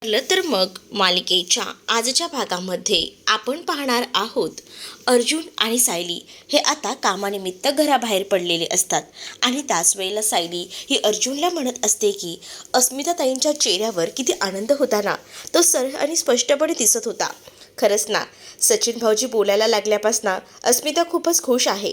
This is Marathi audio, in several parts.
तर मग मालिकेच्या आजच्या भागामध्ये आपण पाहणार आहोत अर्जुन आणि सायली हे आता कामानिमित्त घराबाहेर पडलेले असतात आणि त्याच वेळेला सायली ही अर्जुनला म्हणत असते की अस्मिताताईंच्या चेहऱ्यावर किती आनंद होता ना, तो सरळ आणि स्पष्टपणे दिसत होता. खरंच ना, सचिन भाऊजी बोलायला लागल्यापासून अस्मिता खूपच खुश आहे.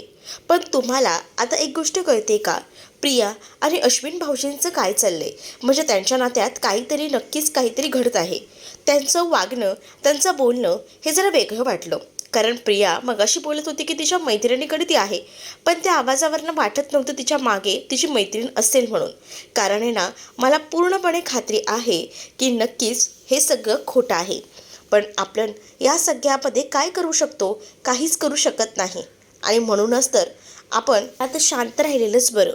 पण तुम्हाला आता एक गोष्ट कळते का? प्रिया आणि अश्विन भाऊजींचं काय चाललंय? म्हणजे त्यांच्या नात्यात काहीतरी नक्कीच काहीतरी घडत आहे. त्यांचं वागणं, त्यांचं बोलणं हे जरा वेगळं वाटलं. कारण प्रिया मगाशी बोलत होती की तिच्या मैत्रिणीकडे ती आहे, पण त्या आवाजावरनं वाटत नव्हतं तिच्या मागे तिची मैत्रीण असेल म्हणून. कारण आहे ना, मला पूर्णपणे खात्री आहे की नक्कीच हे सगळं खोटं आहे. पण आपण या सगळ्यामध्ये काय करू शकतो? काहीच करू शकत नाही. आणि म्हणूनच तर आपण आता शांत राहिलेलंच बरं.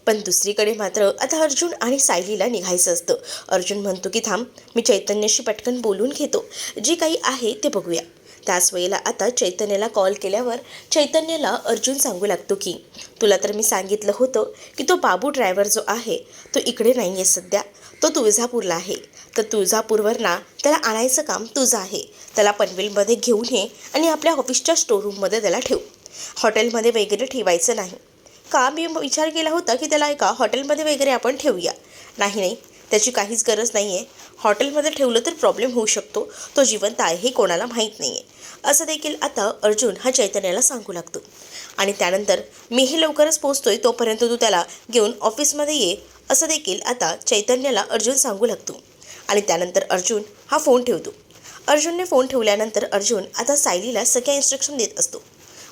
पण दुसरीकडे मात्र आता अर्जुन आणि सायलीला निघायचं असतं. अर्जुन म्हणतो की थांब, मी चैतन्याशी पटकन बोलून घेतो, जे काही आहे ते बघूया. त्याच वेळेला आता चैतन्याला कॉल केल्यावर चैतन्याला अर्जुन सांगू लागतो की तुला तर मी सांगितलं होतं की तो बाबू ड्रायव्हर जो आहे तो इकडे नाही आहे सध्या, तो तुळजापूरला आहे. तर तुळजापूरवर ना त्याला आणायचं काम तुझं आहे. त्याला पनवेलमध्ये घेऊन ये आणि आपल्या ऑफिसच्या स्टोरूममध्ये त्याला ठेव. हॉटेलमध्ये वगैरे ठेवायचं नाही. का? मी विचार केला होता की त्याला एका हॉटेलमध्ये वगैरे आपण ठेवूया. नाही नाही, त्याची काहीच गरज नाही आहे. हॉटेलमध्ये ठेवलं तर प्रॉब्लेम होऊ शकतो. तो जिवंत आहे हे कोणाला माहीत नाही आहे, असं देखील आता अर्जुन हा चैतन्याला सांगू लागतो. आणि त्यानंतर मीही लवकरच पोचतोय, तोपर्यंत तू त्याला घेऊन ऑफिसमध्ये ये, असं देखील आता चैतन्याला अर्जुन सांगू लागतो. आणि त्यानंतर अर्जुन हा फोन ठेवतो. अर्जुनने फोन ठेवल्यानंतर अर्जुन आता सायलीला सगळ्या इन्स्ट्रक्शन देत असतो.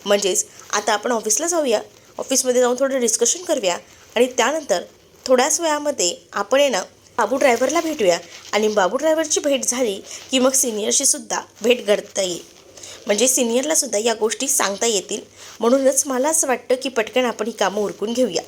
म्हणजेच आता आपण ऑफिसला जाऊया, ऑफिसमध्ये जाऊन थोडं डिस्कशन करूया आणि त्यानंतर थोड्याच वेळामध्ये आपण आहे ना बाबू ड्रायव्हरला भेटूया. आणि बाबू ड्रायव्हरची भेट झाली की मग सिनियरशी सुद्धा भेट करता येईल. म्हणजे सिनियरलासुद्धा या गोष्टी सांगता येतील. म्हणूनच मला असं वाटतं की पटकन आपण ही कामं उरकून घेऊया.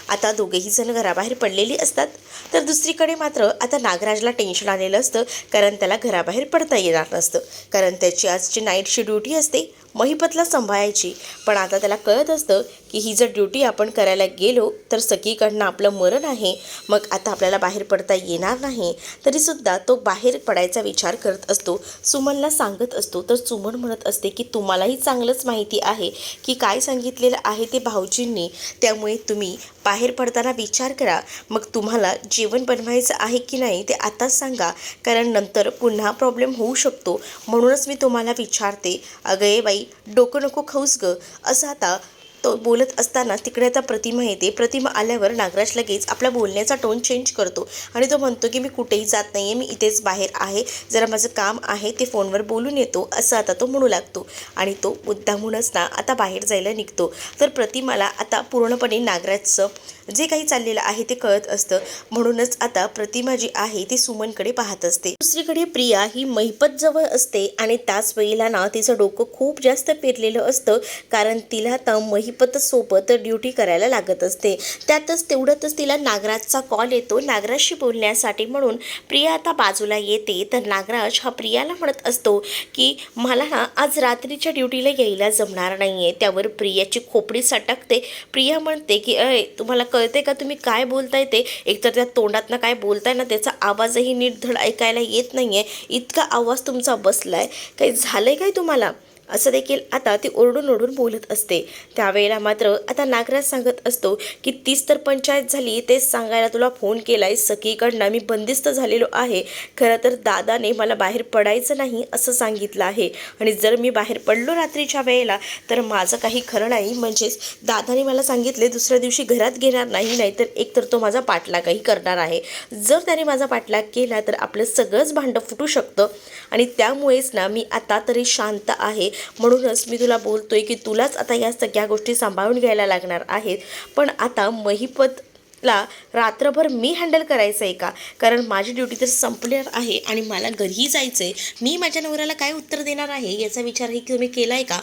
आता दोघेही जण घराबाहेर पडलेली असतात. तर दुसरीकडे मात्र आता नागराजला टेन्शन आलेलं असतं, कारण त्याला घराबाहेर पडता येणार नसतं. कारण त्याची आजची नाईटची ड्युटी असते महिपतला सांभाळायची. पण आता त्याला कळत असतं की ही जर ड्युटी आपण करायला गेलो तर सगळीकडनं आपलं मरण आहे. मग आता आपल्याला बाहेर पडता येणार नाही. तरीसुद्धा तो बाहेर पडायचा विचार करत असतो. सुमनला सांगत असतो. तर सुमन म्हणत असते की तुम्हालाही चांगलंच माहिती आहे की काय सांगितलेलं आहे ते भाऊजींनी, त्यामुळे तुम्ही बाहेर पडताना विचार करा. मग तुम्हाला जेवण बनवायचं आहे की नाही ते आताच सांगा, कारण नंतर पुन्हा प्रॉब्लेम होऊ शकतो. म्हणूनच मी तुम्हाला विचारते. अगं ये बाई, डोकं नको खाऊस गं, असं आता तो बोलत असताना तिकडे आता प्रतिमा येते. प्रतिमा आल्यावर नागराज लगेच आपल्या बोलण्याचा टोन चेंज करतो आणि तो म्हणतो की मी कुठेही जात नाही आहे, मी इथेच बाहेर आहे, जरा माझं काम आहे, ते फोनवर बोलून येतो, असं आता तो म्हणू लागतो. आणि तो मुद्दामूनच ना आता बाहेर जायला निघतो. तर प्रतिमाला आता पूर्णपणे नागराजचं जे काही चाललेलं आहे ते कळत असतं. म्हणूनच आता प्रतिमा जी आहे ती सुमनकडे पाहत असते. दुसरीकडे प्रिया ही महिपत जवळ असते आणि त्याच वेळेला ना तिचं डोकं खूप जास्त पेरलेलं असतं, कारण तिला आता महिपत सोबत ड्युटी करायला लागत असते. तेवढ्यातच तिला नागराजचा कॉल येतो नागराजशी बोलण्यासाठी. म्हणून प्रिया आता बाजूला येते. तर नागराज हा प्रियाला म्हणत असतो की मला ना आज रात्रीच्या ड्युटीला यायला जमणार नाही आहे. त्यावर प्रियाची खोपडी सटकते. प्रिया म्हणते की तुम्हाला कळते का तुम्ही काय बोलताय ते? एकतर त्या तोंडातनं काय बोलताय ना त्याचा आवाजही नीट धड ऐकायला येत नाही आहे. इतका आवाज तुमचा बसलाय, काही झालं आहे काय तुम्हाला? असं देखील आता ती ओरडून ओरडून बोलत असते. त्यावेळेला मात्र आता नागराज सांगत असतो की तीच तर पंचायत झाली, तेच सांगायला तुला फोन केला आहे. सगळीकडनं मी बंदिस्त झालेलो आहे. खरं तर दादाने मला बाहेर पडायचं नाही असं सांगितलं आहे, आणि जर मी बाहेर पडलो रात्रीच्या वेळेला तर माझं काही खरं नाही. म्हणजेच दादाने मला सांगितले दुसऱ्या दिवशी घरात घेणार नाही, नाहीतर एकतर तो माझा पाठलागही करणार आहे. जर त्याने माझा पाठलाग केला तर आपलं सगळंच भांडं फुटू शकतं. आणि त्यामुळेच ना मी आता तरी शांत आहे. म्हणूनच मी तुला बोलतोय की तुलाच आता या सगळ्या गोष्टी सांभाळून घ्यायला लागणार आहेत. पण आता महिपतला रात्रभर मी हँडल करायचं आहे का? कारण माझी ड्युटी तर संपणार आहे आणि मला घरीही जायचं आहे. मी माझ्या नवऱ्याला काय उत्तर देणार आहे याचा विचारही तुम्ही केला आहे का?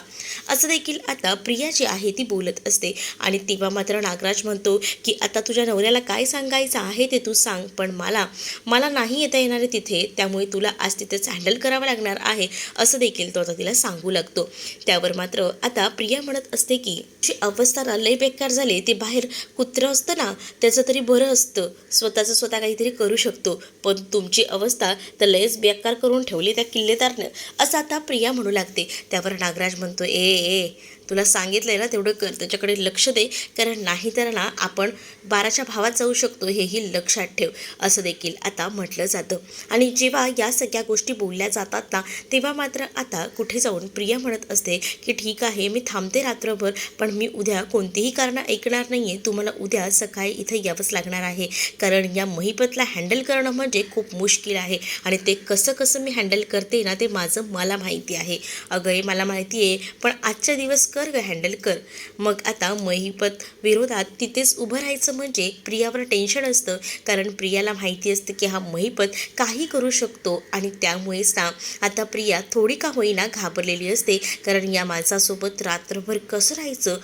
असं देखील आता प्रिया जी आहे ती बोलत असते. आणि तेव्हा मात्र नागराज म्हणतो की आता तुझ्या नवऱ्याला काय सांगायचं आहे ते तू सांग, पण मला नाही येता येणार आहे तिथे, त्यामुळे तुला आज तिथेच हँडल करावं लागणार आहे, असं देखील तो आता तिला सांगू लागतो. त्यावर मात्र आता प्रिया म्हणत असते की जी अवस्था लय बेकार झाली, ते बाहेर कुत्रं असतं ना त्याचं त्याचं तरी बरं असतं, स्वतःचं स्वतः काहीतरी करू शकतो, पण तुमची अवस्था तर लयच बेकार करून ठेवली त्या किल्लेदारनं, असं आता प्रिया म्हणू लागते. त्यावर नागराज म्हणतो, ए तुला सांगितलंय ना तेवढं कर, त्याच्याकडे लक्ष दे, कारण नाही तर ना आपण 12च्या भावात जाऊ शकतो, हेही लक्षात ठेव, असं देखील आता म्हटलं जातं. आणि जेव्हा या सगळ्या गोष्टी बोलल्या जातात ना, तेव्हा मात्र आता कुठे जाऊन प्रिया म्हणत असते की ठीक आहे, मी थांबते रात्रभर, पण मी उद्या कोणतीही कारणं ऐकणार नाही आहे. तुम्हाला उद्या सकाळी इथं यावंच लागणार आहे, कारण या महिपतला हँडल करणं म्हणजे खूप मुश्किल आहे आणि ते कसं मी हँडल करते ना, ते मला माहिती आहे. अगं मला माहिती आहे, पण आजच्या दिवस कर ग हँडल कर. मग आता महिपत विरोधात तिथेच उभं राहायचं म्हणजे प्रियावर टेन्शन असतं, कारण प्रियाला माहिती असतं की हा महिपत काही करू शकतो आणि त्यामुळेच ना आता प्रिया थोडी का होईना घाबरलेली असते, कारण या माणसासोबत रात्रभर कसं राहायचं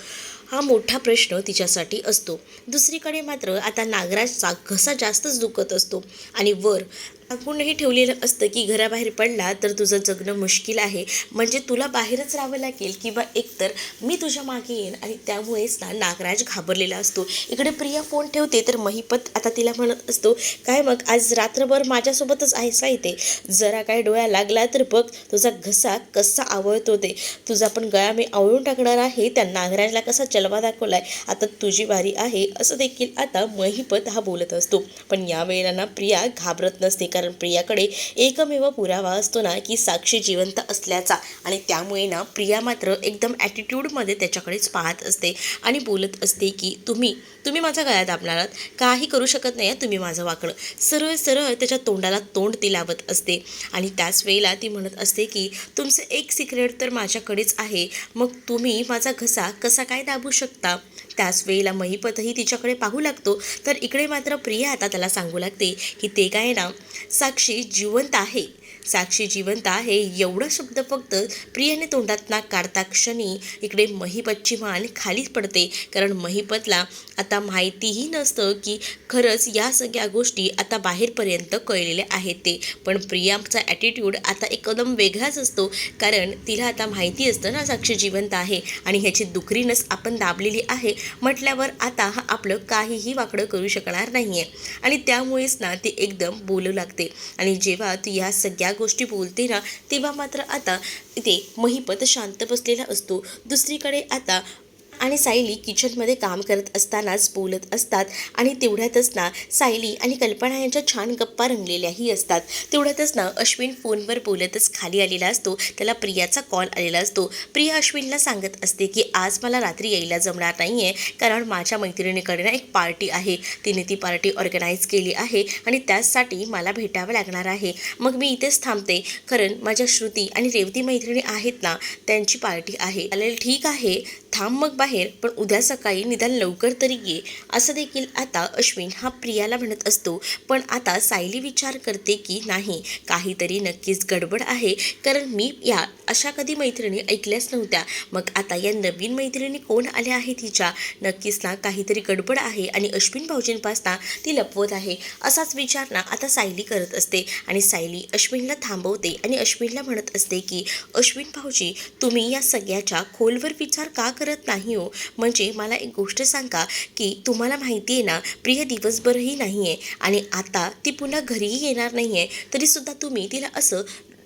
हा मोठा प्रश्न तिच्यासाठी असतो. दुसरीकडे मात्र आता नागराजचा घसा जास्तच दुखत असतो आणि वर टाकूनही ठेवलेलं असतं की घराबाहेर पडला तर तुझं जगणं मुश्किल आहे, म्हणजे तुला बाहेरच राहावं लागेल किंवा एकतर मी तुझ्या मागे येईन. आणि त्यामुळेच ना नागराज घाबरलेला असतो. इकडे प्रिया फोन ठेवते तर महिपत आता तिला म्हणत असतो, काय मग आज रात्रभर माझ्यासोबतच आहेस काय? ते जरा काय डोळा लागला तर बघ तुझा घसा कसा आवळतो, ते तुझा पण गळा मी आवळून टाकणार आहे. त्या नागराजला कसा जलवा दाखवलाय, आता तुझी वारी आहे, असं देखील आता महिपत हा बोलत असतो. पण यावेळेला ना प्रिया घाबरत नसते, कारण प्रियाकडे एकमेव पुरावा असतो ना की साक्षी जिवंत असल्याचा. आणि त्यामुळे ना प्रिया मात्र एकदम ॲटिट्यूडमध्ये त्याच्याकडेच पाहत असते आणि बोलत असते की तुम्ही माझा गळा दाबणार आहात, काही करू शकत नाही तुम्ही माझं वाकडं. सरळ सरळ त्याच्या तोंडाला तोंड ती लावत असते. आणि त्याच वेळेला ती म्हणत असते की तुमचं एक सिक्रेट तर माझ्याकडेच आहे, मग तुम्ही माझा घसा कसा काय दाबू शकता? त्याच वेळेला महिपतही तिच्याकडे पाहू लागतो. तर इकडे मात्र प्रिया आता त्याला सांगू लागते की ते काय ना, साक्षी जिवंत आहे, साक्षी जिवंत आहे एवढा शब्द फक्त प्रियाने तोंडात ना काढता क्षणी इकडे महिपतची मान खालीच पडते, कारण महिपतला आता माहितीही नसतं की खरंच या सगळ्या गोष्टी आता बाहेरपर्यंत कळलेल्या आहेत ते. पण प्रियाचा ॲटिट्यूड आता एकदम वेगळाच असतो, कारण तिला आता माहिती असतं ना साक्षी जिवंत आहे आणि ह्याची दुखरी नस आपण दाबलेली आहे म्हटल्यावर आता हा आपलं काहीही वाकडं करू शकणार नाही आहे. आणि त्यामुळेच ना ती एकदम बोलू लागते. आणि जेव्हा ती ह्या सगळ्या गोष्टी बोलते ना, तेव्हा मात्र आता इथे महिपत शांत बसलेला असतो. दुसरीकडे आता आणि सायली किचनमध्ये काम करत असतानाच बोलत असतात. आणि तेवढ्यातच ना सायली आणि कल्पना यांच्या छान गप्पा रंगलेल्याही असतात. तेवढ्यातच ना अश्विन फोनवर बोलतच खाली आलेला असतो. त्याला प्रियाचा कॉल आलेला असतो. प्रिया अश्विनला सांगत असते की आज मला रात्री यायला जमणार नाही आहे, कारण माझ्या मैत्रिणीकडे ना एक पार्टी आहे, तिने ती पार्टी ऑर्गनाईज केली आहे आणि त्याचसाठी मला भेटावं लागणार आहे. मग मी इथेच थांबते, कारण माझ्या श्रुती आणि रेवती मैत्रिणी आहेत ना, त्यांची पार्टी आहे. चालेल ठीक आहे, थांब मग बाहेर, पण उद्या सकाळी निदान लवकर तरी ये, असं देखील आता अश्विन हा प्रियाला म्हणत असतो. पण आता सायली विचार करते की नाही, काहीतरी नक्कीच गडबड आहे, कारण मी या अशा कधी मैत्रिणी ऐकल्याच नव्हत्या. मग आता या नवीन मैत्रिणी कोण आल्या आहेत हिच्या, नक्कीच ना काहीतरी गडबड आहे आणि अश्विन भाऊजींपासना ती लपवत आहे, असाच विचार ना आता सायली करत असते. आणि सायली अश्विनला थांबवते आणि अश्विनला म्हणत असते की अश्विन भाऊजी, तुम्ही या सगळ्याच्या खोलवर विचार का करत नाही हो? म्हणजे मला एक गोष्ट सांगा की तुम्हाला माहिती आहे ना, प्रिया दिवसभरही नाही आहे आणि आता ती पुन्हा घरीही येणार नाही आहे, तरीसुद्धा तुम्ही तिला असं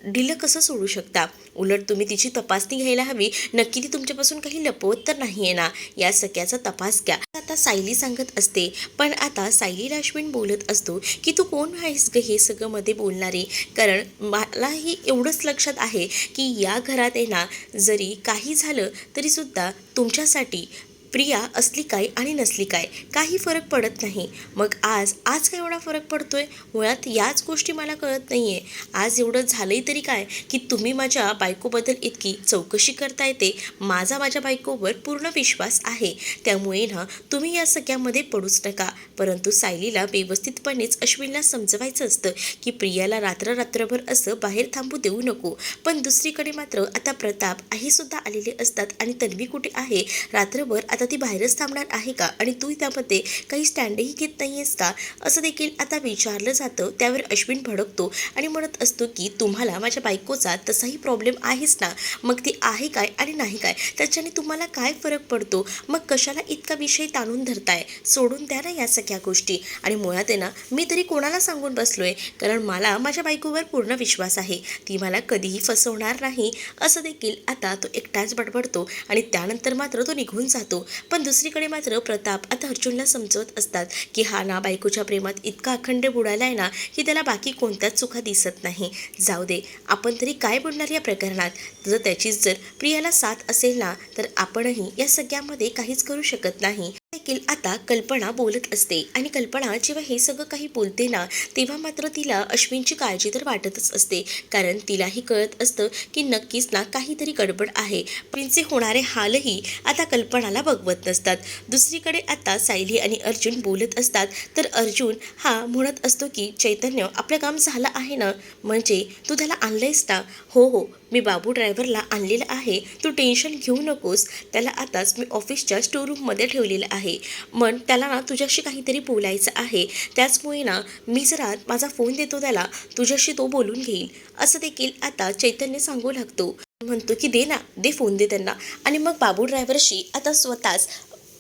ढिलं कसं सोडू शकता? उलट तुम्ही तिची तपासणी घ्यायला हवी, नक्की ती तुमच्यापासून काही लपवत तर नाही आहे ना, या सगळ्याचा तपास घ्या, आता सायली सांगत असते. पण आता सायलीला अश्विन बोलत असतो की तू कोण आहेस ग हे सगळं मध्ये बोलणारे, कारण मलाही एवढंच लक्षात आहे की या घरात आहे ना, जरी काही झालं तरीसुद्धा तुमच्यासाठी प्रिया असली काय आणि नसली काय काही फरक पडत नाही. मग आज काय एवढा फरक पडतोय? मुळात याच गोष्टी मला कळत नाही आहे. आज एवढं झालंही तरी काय की तुम्ही माझ्या बायकोबद्दल इतकी चौकशी करता येते, माझ्या बायकोवर पूर्ण विश्वास आहे, त्यामुळे ना तुम्ही या सगळ्यामध्ये पडूच नका. परंतु सायलीला व्यवस्थितपणेच अश्विनला समजवायचं असतं की प्रियाला रात्रभर असं बाहेर थांबू देऊ नको. पण दुसरीकडे मात्र आता प्रताप आई सुद्धा आलेले असतात आणि तन्वी कुठे आहे, रात्रभर आता आता ती बाहेरच थांबणार आहे का आणि तू त्यामध्ये काही स्टँडही घेत नाही आहेस का, असं देखील आता विचारलं जातं. त्यावर अश्विन भडकतो आणि म्हणत असतो की तुम्हाला माझ्या बायकोचा तसाही प्रॉब्लेम आहेच ना, मग ती आहे काय आणि नाही काय त्याच्याने तुम्हाला काय फरक पडतो, मग कशाला इतका विषय ताणून धरताय, सोडून द्या ना या सगळ्या गोष्टी. आणि मुळात आहे ना, मी तरी कोणाला सांगून बसलोय, कारण मला माझ्या बायकोवर पूर्ण विश्वास आहे, ती मला कधीही फसवणार नाही, असं देखील आता तो एकटाच बडबडतो आणि त्यानंतर मात्र तो निघून जातो. पण दुसरीकडे मात्र प्रताप आता अर्जुनला समजवत असतात की हा ना बायकोच्या प्रेमात इतका अखंड बुडाला आहे ना की त्याला बाकी कोणत्याच चुका दिसत नाही. जाऊ दे, आपण तरी काय बोलणार या प्रकरणात, जर त्याचीच जर प्रियाला साथ असेल ना तर आपणही या सगळ्यामध्ये काहीच करू शकत नाही. देखील आता कल्पना बोलत असते आणि कल्पना जेव्हा हे सगळं काही बोलते ना तेव्हा मात्र तिला अश्विनची काळजी तर वाटतच असते, कारण तिलाही कळत असतं की नक्कीच ना काहीतरी गडबड आहे. प्रिन्सचे होणारे हालही आता कल्पनाला बघवत नसतात. दुसरीकडे आता सायली आणि अर्जुन बोलत असतात, तर अर्जुन हा म्हणत असतो की चैतन्य आपलं काम झालं आहे ना, म्हणजे तू त्याला आणलंयस ना. हो हो, मी बाबू ड्रायव्हरला आणलेलं आहे, तू टेन्शन घेऊ नकोस, त्याला आताच मी ऑफिसच्या स्टोरूममध्ये ठेवलेलं आहे. मग त्याला ना तुझ्याशी काहीतरी बोलायचं आहे, त्याचमुळे ना मी जरा माझा फोन देतो त्याला, तुझ्याशी तो बोलून घेईल, असं देखील आता चैतन्य सांगू लागतो. म्हणतो की दे ना, दे फोन दे त्यांना. आणि मग बाबू ड्रायव्हरशी आता स्वतःच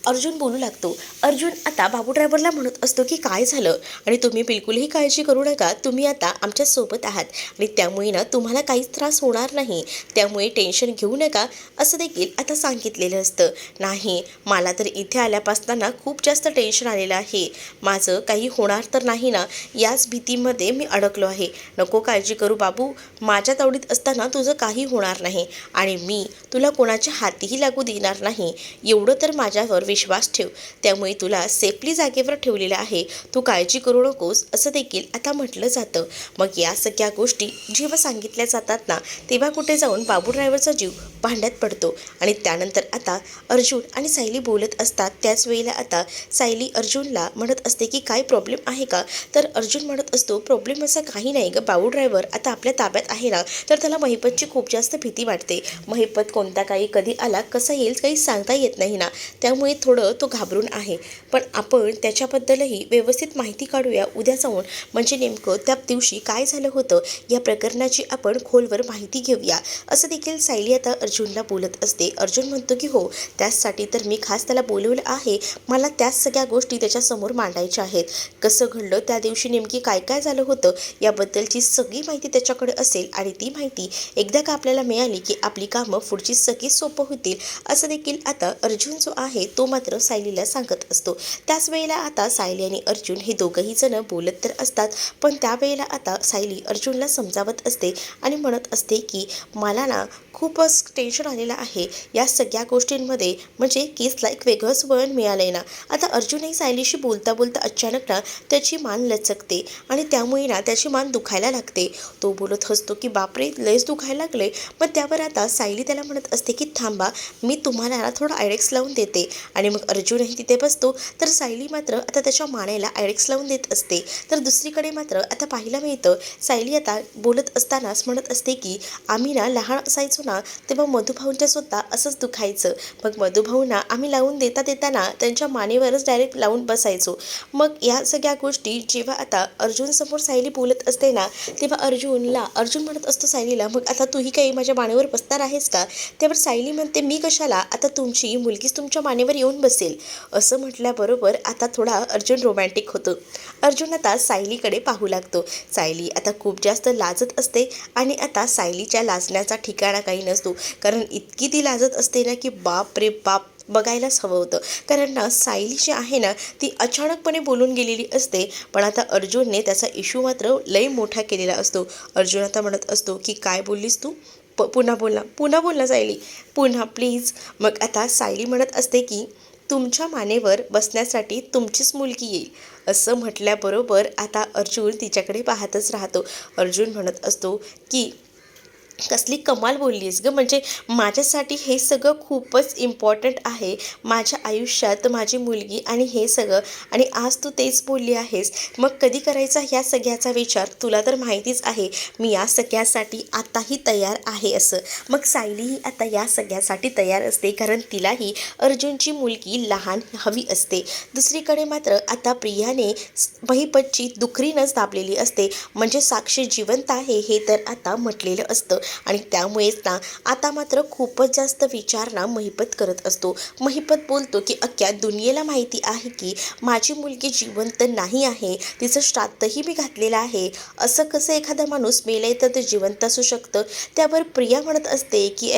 अर्जुन बोलू लागतो. अर्जुन आता बाबू ड्रायव्हरला म्हणत असतो की काय झालं, आणि तुम्ही बिलकुलही काळजी करू नका, तुम्ही आता आमच्यासोबत आहात आणि त्यामुळे ना तुम्हाला काहीच त्रास होणार नाही, त्यामुळे टेन्शन घेऊ नका, असं देखील आता सांगितलेलं असतं. नाही, मला तर इथे आल्यापासून ना खूप जास्त टेन्शन आलेलं आहे, माझं काही होणार तर नाही ना, याच भीतीमध्ये मी अडकलो आहे. नको काळजी करू बाबू, माझ्या तावडीत असताना तुझं काही होणार नाही आणि मी तुला कोणाच्या हातीही लागू देणार नाही, एवढं तर माझ्यावर विश्वास ठेव, त्यामुळे तुला सेफली जागेवर ठेवलेलं आहे, तू काळजी करू नकोस, असं देखील आता म्हटलं जातं. मग या सगळ्या गोष्टी जेव्हा सांगितल्या जातात ना तेव्हा कुठे जाऊन बाबू ड्रायव्हरचा जीव भांड्यात पडतो. आणि त्यानंतर आता अर्जुन आणि सायली बोलत असतात. त्याच वेळेला आता सायली अर्जुनला म्हणत असते की काय प्रॉब्लेम आहे का, तर अर्जुन म्हणत असतो प्रॉब्लेम असा काही नाही ग, बाबू ड्रायव्हर आता आपल्या ताब्यात आहे ना, तर त्याला महिपतची खूप जास्त भीती वाटते, महिपत कोणता काही कधी आला कसा येईल काही सांगता येत नाही ना, त्यामुळे थोडं तो घाबरून आहे. पण आपण त्याच्याबद्दलही व्यवस्थित माहिती काढूया उद्या जाऊन, म्हणजे नेमकं त्या दिवशी काय झालं होतं या प्रकरणाची आपण खोलवर माहिती घेऊया, असं देखील सायली आता अर्जुनला बोलत असते. अर्जुन म्हणतो की हो, त्याचसाठी तर मी खास त्याला बोलवलं आहे, मला त्याच सगळ्या गोष्टी त्याच्यासमोर मांडायच्या आहेत, कसं घडलं त्या दिवशी, नेमकी काय काय झालं होतं याबद्दलची सगळी माहिती त्याच्याकडे असेल आणि ती माहिती एकदा का आपल्याला मिळाली की आपली कामं पुढची सगळी सोपं होतील, असं देखील आता अर्जुन जो आहे तो मात्र सायलीला सांगत असतो. त्याच वेळेला आता सायली आणि अर्जुन हे दोघंही जण बोलत तर असतात, पण त्यावेळेला आता सायली अर्जुनला समजावत असते आणि म्हणत असते की मला ना खूपच टेन्शन आलेलं आहे या सगळ्या गोष्टींमध्ये, म्हणजे केसला एक वेगळंच वळण मिळालंय ना. आता अर्जुनही सायलीशी बोलता बोलता अचानक ना त्याची मान लचकते आणि त्यामुळे ना त्याची मान दुखायला लागते. तो बोलत असतो की बापरे लयच दुखायला लागले. मग त्यावर आता सायली त्याला म्हणत असते की थांबा, मी तुम्हाला ना थोडं आयडेक्स लावून देते. आणि मग अर्जुनही तिथे बसतो, तर सायली मात्र आता त्याच्या मानेला आयडेक्स लावून देत असते. तर दुसरीकडे मात्र आता पाहायला मिळतं सायली आता बोलत असतानाच म्हणत असते की आम्ही ना लहान असायचो ना तेव्हा मधुभाऊंच्या सुद्धा असंच दुखायचं, मग मधुभाऊंना आम्ही लावून देता देताना त्यांच्या मानेवरच डायरेक्ट लावून बसायचो. मग या सगळ्या गोष्टी जेव्हा आता अर्जुन समोर सायली बोलत असते ना तेव्हा अर्जुन म्हणत असतो सायलीला मग आता तूही काही माझ्या मानेवर बसणार आहेस का. त्यावर सायली म्हणते मी कशाला, आता तुमची मुलगीच तुमच्या मानेवर येऊन बसेल. असं म्हटल्याबरोबर आता थोडा अर्जुन रोमॅन्टिक होतो. अर्जुन आता सायलीकडे पाहू लागतो. सायली आता खूप जास्त लाजत असते आणि आता सायलीच्या लाजण्याचा ठिकाणा काही नसतो, कारण इतकी ती लाजत असते ना की बाप रे बाप, बघायलाच हवं होतं. कारण ना सायली जी आहे ना ती अचानकपणे बोलून गेलेली असते, पण आता अर्जुनने त्याचा इश्यू मात्र लई मोठा केलेला असतो. अर्जुन आता म्हणत असतो की काय बोललीस तू, पुन्हा बोल ना सायली, पुन्हा प्लीज. मग आता सायली म्हणत असते की तुमच्या मानेवर बसण्यासाठी तुमचीच मुलगी येईल. असं म्हटल्याबरोबर आता अर्जुन तिच्याकडे पाहतच राहतो. अर्जुन म्हणत असतो की कसली कमाल बोलली आहेस गं. म्हणजे माझ्यासाठी हे सगळं खूपच इम्पॉर्टंट आहे. माझ्या आयुष्यात माझी मुलगी आणि हे सगळं, आणि आज तू तेच बोलली आहेस. मग कधी करायचा ह्या सगळ्याचा विचार? तुला तर माहितीच आहे मी या सगळ्यासाठी आताही तयार आहे असं. मग सायलीही आता या सगळ्यासाठी तयार असते, कारण तिलाही अर्जुनची मुलगी लहान हवी असते. दुसरीकडे मात्र आता प्रियाने महिपतची दुखरी नस दाबलेली असते. म्हणजे साक्षी जिवंत आहे हे तर आता म्हटलेलं असतं. आणि त्यामुळेच ना आता मात्र खूपच जास्त विचार ना महिपत करत असतो. महिपत बोलतो की अख्ख्या दुनियेला माहिती आहे की माझी मुलगी जिवंत नाही आहे, तिचं श्राद्धही मी घातलेलं आहे. असं कसं एखादा माणूस मेलाय तर ते जिवंत असू शकतं? त्यावर प्रिया म्हणत असते की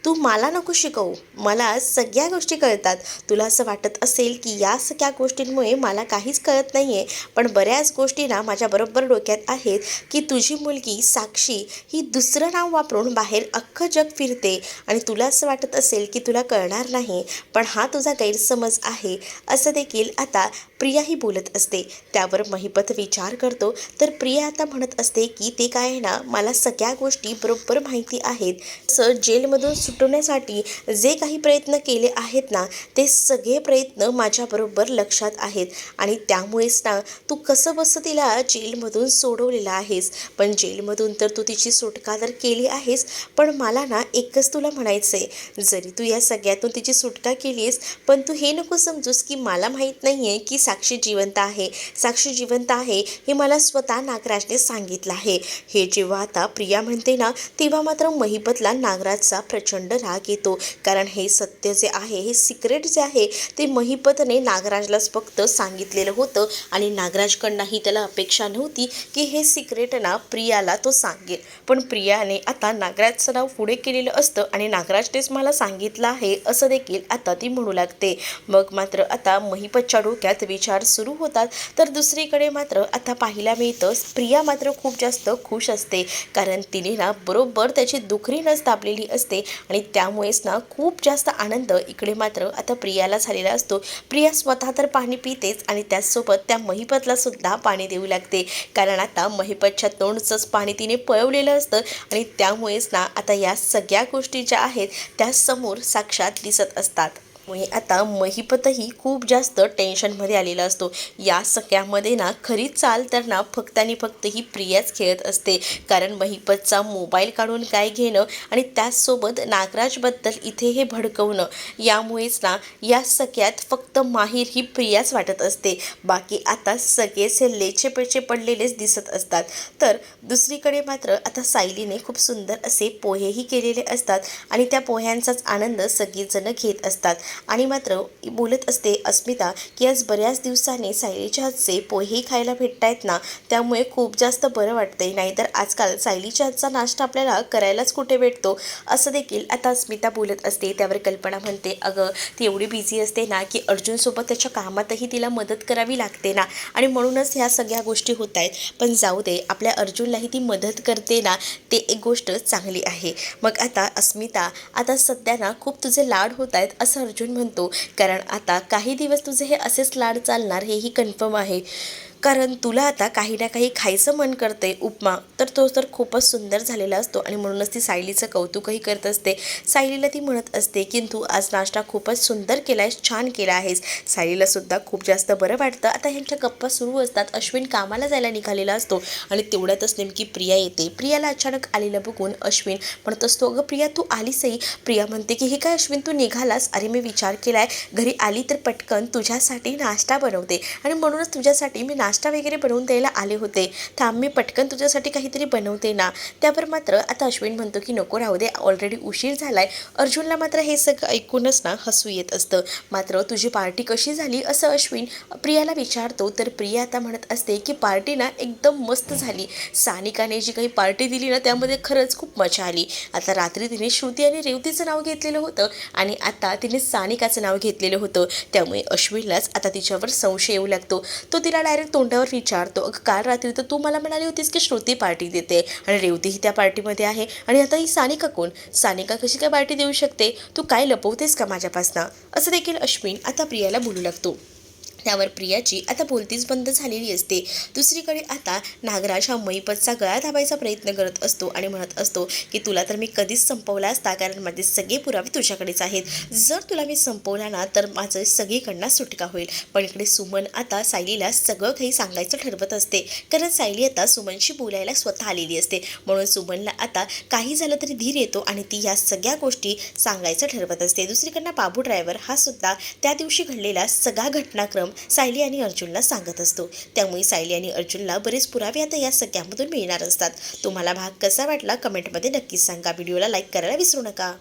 तू मला नको शिकवू, मला सगळ्या गोष्टी कळतात. तुला असं वाटत असेल की या सगळ्या गोष्टींमुळे मला काहीच कळत नाही आहे, पण बऱ्याच गोष्टी ना माझ्या बरोबर डोक्यात आहेत की तुझी मुलगी साक्षी ही दुसरं नाव वापरून बाहेर अख्खं जग फिरते, आणि तुला असं वाटत असेल की तुला कळणार नाही, पण हा तुझा गैरसमज आहे, असं देखील आता प्रियाही बोलत असते. त्यावर महिपत विचार करतो, तर प्रिया आता म्हणत असते की ते काय आहे ना, मला सगळ्या गोष्टी बरोबर माहिती आहेत. असं जेलमधून सुटवण्यासाठी जे काही प्रयत्न केले आहेत ना, ते सगळे प्रयत्न माझ्याबरोबर लक्षात आहेत, आणि त्यामुळेच ना तू कसं बसं तिला जेलमधून सोडवलेलं आहेस. पण जेलमधून तर तू तिची सुटका तर केली आहेस, पण मला ना एकच तुला म्हणायचं आहे, जरी तू या सगळ्यातून तिची सुटका केली आहेस, पण तू हे नको समजूस की मला माहीत नाही आहे की साक्षी जिवंत आहे. साक्षी जिवंत आहे हे मला स्वतः नागराजने सांगितलं आहे. हे जेव्हा आता प्रिया म्हणते ना, तेव्हा मात्र महिपतला नागराजचा प्रचंड राग येतो, कारण हे सत्य जे आहे, हे सिक्रेट जे आहे, ते महिपतने नागराजलाच फक्त सांगितलेलं होतं, आणि नागराजकडनंही त्याला अपेक्षा नव्हती की हे सिक्रेट ना प्रियाला तो सांगेल. पण प्रियाने आता नागराजचं नाव पुढे केलेलं असतं, आणि नागराजनेच मला सांगितलं आहे असं देखील आता ती म्हणू लागते. मग मात्र आता महिपतच्या डोक्यात विचार सुरू होतात. तर दुसरीकडे मात्र आता पाहायला मिळतं, प्रिया मात्र खूप जास्त खुश असते, कारण तिने ना बरोबर त्याची दुखरी नस दाबलेली असते, आणि त्यामुळेच ना खूप जास्त आनंद इकडे मात्र आता प्रियाला झालेला असतो. प्रिया स्वतः तर पाणी पितेच, आणि त्याचसोबत त्या महिपतला सुद्धा पाणी देऊ लागते, कारण आता महिपतच्या तोंडचंच पाणी तिने पळवलेलं असतं, आणि त्यामुळेच ना आता या सगळ्या गोष्टी ज्या आहेत त्या समोर साक्षात दिसत असतात. मुळे आता महिपतही खूप जास्त टेन्शनमध्ये आलेला असतो. या सगळ्यामध्ये ना खरी चाल तर ना फक्त आणि फक्त ही प्रियाच खेळत असते, कारण महिपतचा मोबाईल काढून काय घेणं आणि त्याचसोबत नागराजबद्दल इथे हे भडकवणं, यामुळेच ना या सगळ्यात फक्त माहीर ही प्रियाच वाटत असते. बाकी आता सगळेच हे लेचेपेचे पडलेलेच दिसत असतात. तर दुसरीकडे मात्र आता सायलीने खूप सुंदर असे पोहेही केलेले असतात, आणि त्या पोह्यांचाच आनंद सगळेजण घेत असतात. आणि मात्र बोलत असते अस्मिता की आज बऱ्याच दिवसांनी सायलीच्या हातचे पोहेही खायला भेटत आहेत ना, त्यामुळे खूप जास्त बरं वाटतंय. नाहीतर आजकाल सायलीच्या हातचा नाश्ता आपल्याला करायलाच कुठे भेटतो, असं देखील आता अस्मिता बोलत असते. त्यावर कल्पना म्हणते, अगं ती एवढी बिझी असते ना की अर्जुनसोबत त्याच्या कामातही तिला मदत करावी लागते ना, आणि म्हणूनच ह्या सगळ्या गोष्टी होत आहेत. पण जाऊ दे, आपल्या अर्जुनलाही ती मदत करते ना, ते एक गोष्ट चांगली आहे. मग आता अस्मिता, आता सध्या ना खूप तुझे लाड होत आहेत असं अर्जुन म्हणतो, कारण आता काही दिवस तुझे हे असेच लाड चालणार हेही कन्फर्म आहे. कारण तुला आता काही ना काही खायचं मन करते, उपमा तर तो तर खूपच सुंदर झालेला असतो, आणि म्हणूनच ती सायलीचं कौतुकही करत असते. सायलीला ती म्हणत असते की तू आज नाश्ता खूपच सुंदर केला आहेस, छान केला आहेस. सायलीला सुद्धा खूप जास्त बरं वाटतं. आता ह्यांच्या गप्पा सुरू असतात. अश्विन कामाला जायला निघालेला असतो, आणि तेवढ्यातच नेमकी प्रिया येते. प्रियाला अचानक आलेलं बघून अश्विन म्हणत असतो, अगं प्रिया तू आलीसही. प्रिया म्हणते की हे काय अश्विन, तू निघालास? अरे मी विचार केलाय घरी आली तर पटकन तुझ्यासाठी नाश्ता बनवते, आणि म्हणूनच तुझ्यासाठी मी नाश्ता वगैरे बनवून द्यायला आले होते. थांब मी पटकन तुझ्यासाठी काहीतरी बनवते ना. त्यावर मात्र आता अश्विन म्हणतो की नको राहू दे, ऑलरेडी उशीर झालाय. अर्जुनला मात्र हे सगळं ऐकूनच ना हसू येत असतं. मात्र तुझी पार्टी कशी झाली असं अश्विन प्रियाला विचारतो. तर प्रिया आता म्हणत असते की पार्टी ना एकदम मस्त झाली. सानिकाने जी काही पार्टी दिली ना त्यामध्ये खरंच खूप मजा आली. आता रात्री तिने श्रुती आणि रेवतीचं नाव घेतलेलं होतं, आणि आता तिने सानिकाचं नाव घेतलेलं होतं. त्यामुळे अश्विनलाच आता तिच्यावर संशय येऊ लागतो. तो तिला डायरेक्ट तोंडावर विचारतो, अगं काल रात्री तर तू मला म्हणाली होतीस की श्रुती पार्टी देते, आणि रेवतीही त्या पार्टीमध्ये आहे, आणि आता ही सानिका कोण? सानिका कशी काय पार्टी देऊ शकते? तू काय लपवतेस का माझ्यापासनं? असं देखील अश्विन आता प्रियाला बोलू लागतो. त्यावर प्रियाची आता बोलतीच बंद झालेली असते. दुसरीकडे आता नागराज हा महिपतचा गळा दाबायचा प्रयत्न करत असतो आणि म्हणत असतो की तुला तर मी कधीच संपवला असता, कारण माझे सगळे पुरावे तुझ्याकडेच आहेत. जर तुला मी संपवला ना तर माझं सगळीकडनं सुटका होईल. पण इकडे सुमन आता सायलीला सगळं काही सांगायचं ठरवत असते, कारण सायली आता सुमनशी बोलायला स्वतः आलेली असते. म्हणून सुमनला आता काही झालं तरी धीर येतो आणि ती या सगळ्या गोष्टी सांगायचं ठरवत असते. दुसरीकडनं बाबू ड्रायव्हर हा सुद्धा त्या दिवशी घडलेला सगळा घटनाक्रम सायली आणि अर्जुनला सांगत असतो. त्यामुळे सायली आणि अर्जुनला बरेच पुरावे आता या सगळ्यामधून मिळणार असतात. तुम्हाला भाग कसा वाटला कमेंटमध्ये नक्कीच सांगा. व्हिडिओला लाईक करायला विसरू नका.